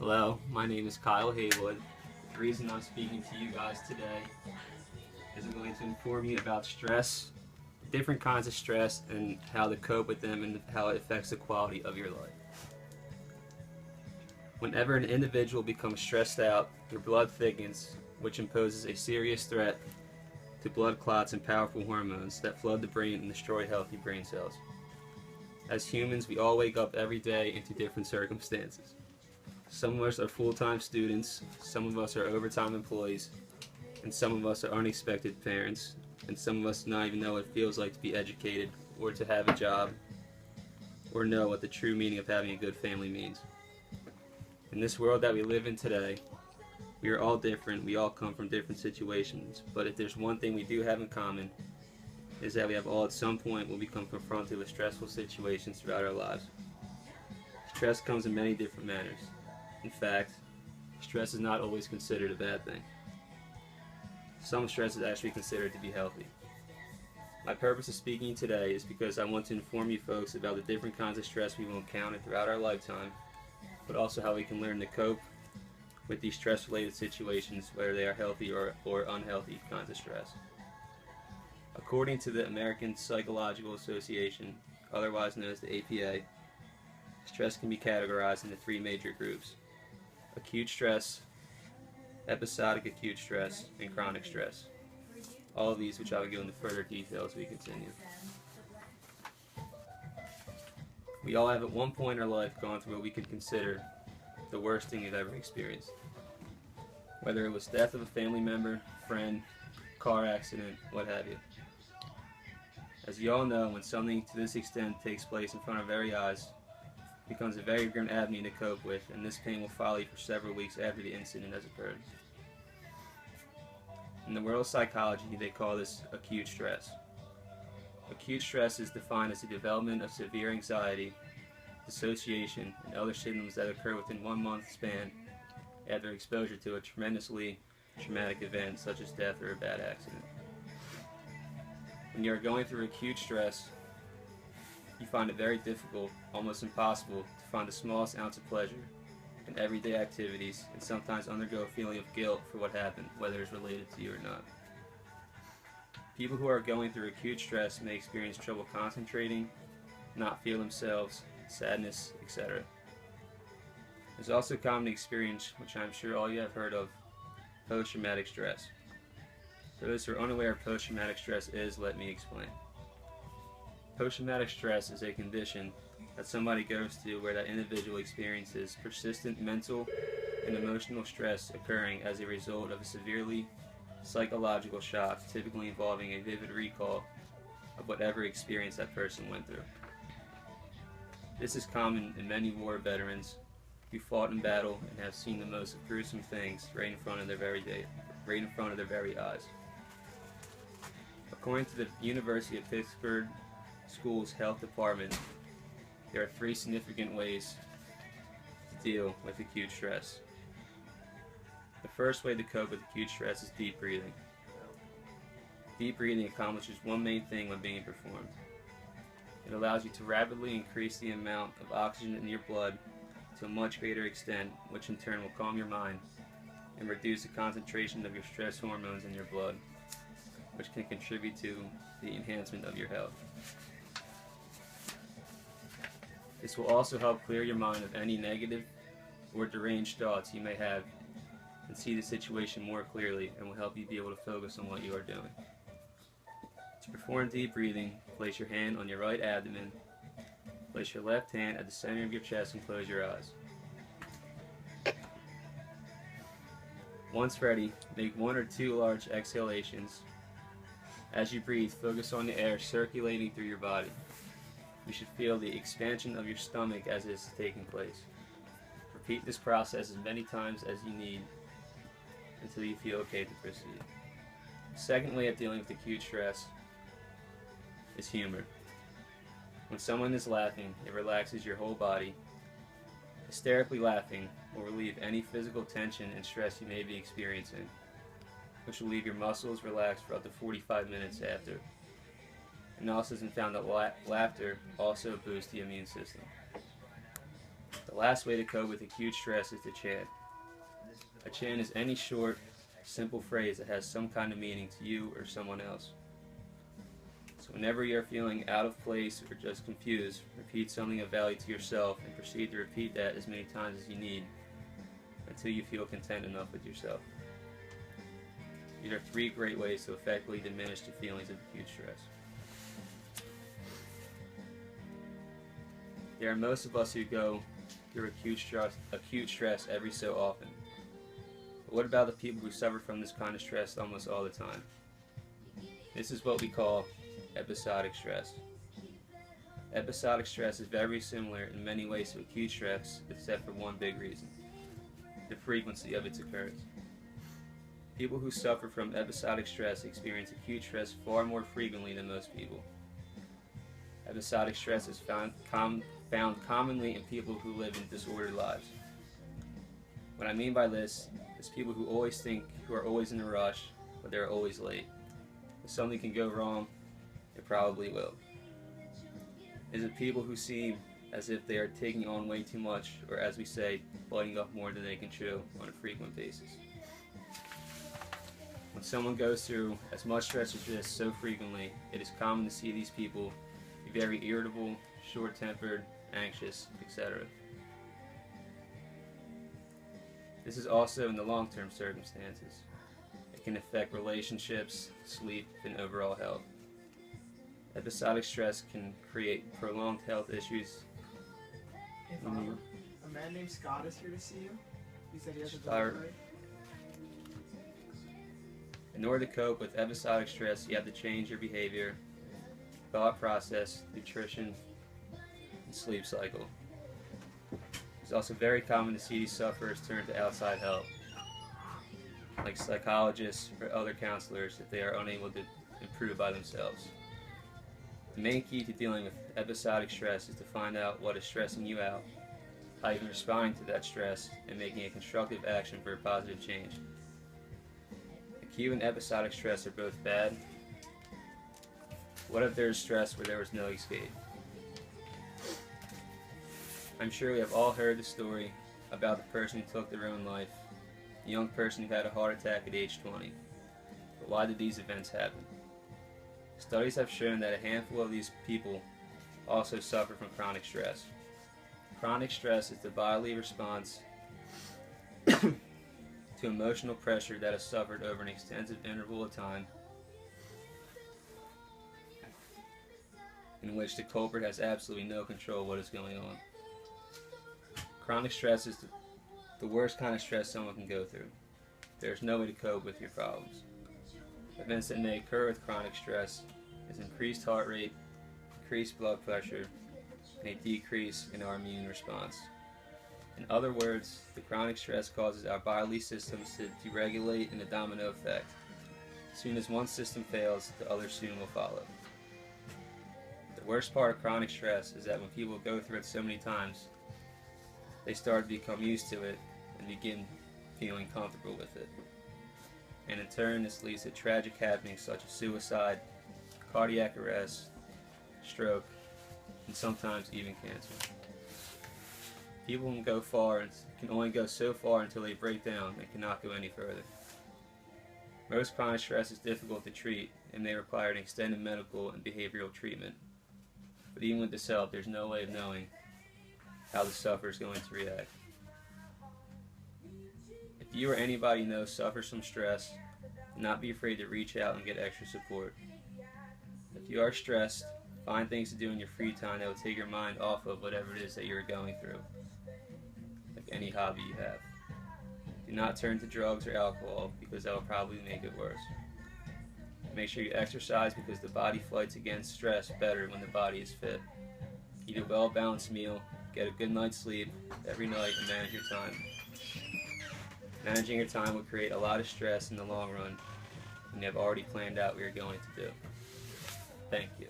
Hello, my name is Kyle Haywood. The reason I'm speaking to you guys today is I'm going to inform you about stress, different kinds of stress, and how to cope with them and how it affects the quality of your life. Whenever an individual becomes stressed out, their blood thickens, which imposes a serious threat to blood clots and powerful hormones that flood the brain and destroy healthy brain cells. As humans, we all wake up every day into different circumstances. Some of us are full-time students, some of us are overtime employees, and some of us are unexpected parents, and some of us do not even know what it feels like to be educated, or to have a job, or know what the true meaning of having a good family means. In this world that we live in today, we are all different, we all come from different situations, but if there's one thing we do have in common, is that we have all at some point will become confronted with stressful situations throughout our lives. Stress comes in many different manners. In fact, stress is not always considered a bad thing. Some stress is actually considered to be healthy. My purpose of speaking today is because I want to inform you folks about the different kinds of stress we will encounter throughout our lifetime, but also how we can learn to cope with these stress-related situations, whether they are healthy or unhealthy kinds of stress. According to the American Psychological Association, otherwise known as the APA, stress can be categorized into three major groups: acute stress, episodic acute stress, and chronic stress. All of these which I will go into further detail as we continue. We all have at one point in our life gone through what we could consider the worst thing we've ever experienced. Whether it was death of a family member, friend, car accident, what have you. As you all know, when something to this extent takes place in front of our very eyes, it becomes a very grim avenue to cope with, and this pain will follow you for several weeks after the incident has occurred. In the world of psychology, they call this acute stress. Acute stress is defined as the development of severe anxiety, dissociation, and other symptoms that occur within 1 month span after exposure to a tremendously traumatic event such as death or a bad accident. When you are going through acute stress, you find it very difficult, almost impossible, to find the smallest ounce of pleasure in everyday activities, and sometimes undergo a feeling of guilt for what happened, whether it's related to you or not. People who are going through acute stress may experience trouble concentrating, not feel themselves, sadness, etc. It's also common to experience, which I'm sure all you have heard of, post-traumatic stress. For those who are unaware of post-traumatic stress is, let me explain. Post-traumatic stress is a condition that somebody goes through where that individual experiences persistent mental and emotional stress occurring as a result of a severely psychological shock, typically involving a vivid recall of whatever experience that person went through. This is common in many war veterans who fought in battle and have seen the most gruesome things right in front of their very eyes. According to the University of Pittsburgh School's Health Department, there are 3 significant ways to deal with acute stress. The first way to cope with acute stress is deep breathing. Deep breathing accomplishes one main thing when being performed. It allows you to rapidly increase the amount of oxygen in your blood to a much greater extent, which in turn will calm your mind and reduce the concentration of your stress hormones in your blood, which can contribute to the enhancement of your health. This will also help clear your mind of any negative or deranged thoughts you may have and see the situation more clearly, and will help you be able to focus on what you are doing. To perform deep breathing, place your hand on your right abdomen, place your left hand at the center of your chest and close your eyes. Once ready, make 1 or 2 large exhalations. As you breathe, focus on the air circulating through your body. You should feel the expansion of your stomach as it is taking place. Repeat this process as many times as you need until you feel okay to proceed. The second way of dealing with acute stress is humor. When someone is laughing, it relaxes your whole body. Hysterically laughing will relieve any physical tension and stress you may be experiencing, which will leave your muscles relaxed for up to 45 minutes after. Analysis has found that laughter also boosts the immune system. The The last way to cope with acute stress is to chant. A chant is any short, simple phrase that has some kind of meaning to you or someone else. So whenever you're feeling out of place or just confused, repeat something of value to yourself and proceed to repeat that as many times as you need until you feel content enough with yourself. These are 3 great ways to effectively diminish the feelings of acute stress. There are most of us who go through acute stress every so often. But what about the people who suffer from this kind of stress almost all the time? This is what we call episodic stress. Episodic stress is very similar in many ways to acute stress, except for one big reason: the frequency of its occurrence. People who suffer from episodic stress experience acute stress far more frequently than most people. Episodic stress is found commonly in people who live in disordered lives. What I mean by this is people who are always in a rush, but they're always late. If something can go wrong, it probably will. Is it people who seem as if they are taking on way too much, or as we say, biting off more than they can chew on a frequent basis? When someone goes through as much stress as this so frequently, it is common to see these people be very irritable, short-tempered, anxious, etc. This is also in the long-term circumstances. It can affect relationships, sleep, and overall health. Episodic stress can create prolonged health issues. If a man named Scott is here to see you, he said he has a delivery. In order to cope with episodic stress, you have to change your behavior, thought process, nutrition, and sleep cycle. It's also very common to see these sufferers turn to outside help, like psychologists or other counselors, if they are unable to improve by themselves. The main key to dealing with episodic stress is to find out what is stressing you out, how you can respond to that stress, and making a constructive action for a positive change. Acute and episodic stress are both bad. What if there is stress where there was no escape? I'm sure we have all heard the story about the person who took their own life, the young person who had a heart attack at age 20. But why did these events happen? Studies have shown that a handful of these people also suffer from chronic stress. Chronic stress is the bodily response to emotional pressure that is suffered over an extensive interval of time, in which the culprit has absolutely no control of what is going on. Chronic stress is the worst kind of stress someone can go through. There is no way to cope with your problems. Events that may occur with chronic stress is increased heart rate, increased blood pressure, and a decrease in our immune response. In other words, the chronic stress causes our bodily systems to deregulate in a domino effect. As soon as one system fails, the other soon will follow. The worst part of chronic stress is that when people go through it so many times, they start to become used to it and begin feeling comfortable with it. And in turn, this leads to tragic happenings such as suicide, cardiac arrest, stroke, and sometimes even cancer. People can only go so far until they break down and cannot go any further. Most chronic stress is difficult to treat and may require an extended medical and behavioral treatment. But even with this help, there's no way of knowing how the sufferer is going to react. If you or anybody you know suffers from stress, do not be afraid to reach out and get extra support. If you are stressed, find things to do in your free time that will take your mind off of whatever it is that you're going through, like any hobby you have. Do not turn to drugs or alcohol because that will probably make it worse. Make sure you exercise because the body fights against stress better when the body is fit. Eat a well-balanced meal, get a good night's sleep every night, and manage your time. Managing your time will create a lot of stress in the long run, and you have already planned out what you're going to do. Thank you.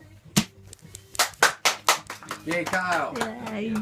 Yay, Kyle! Yay.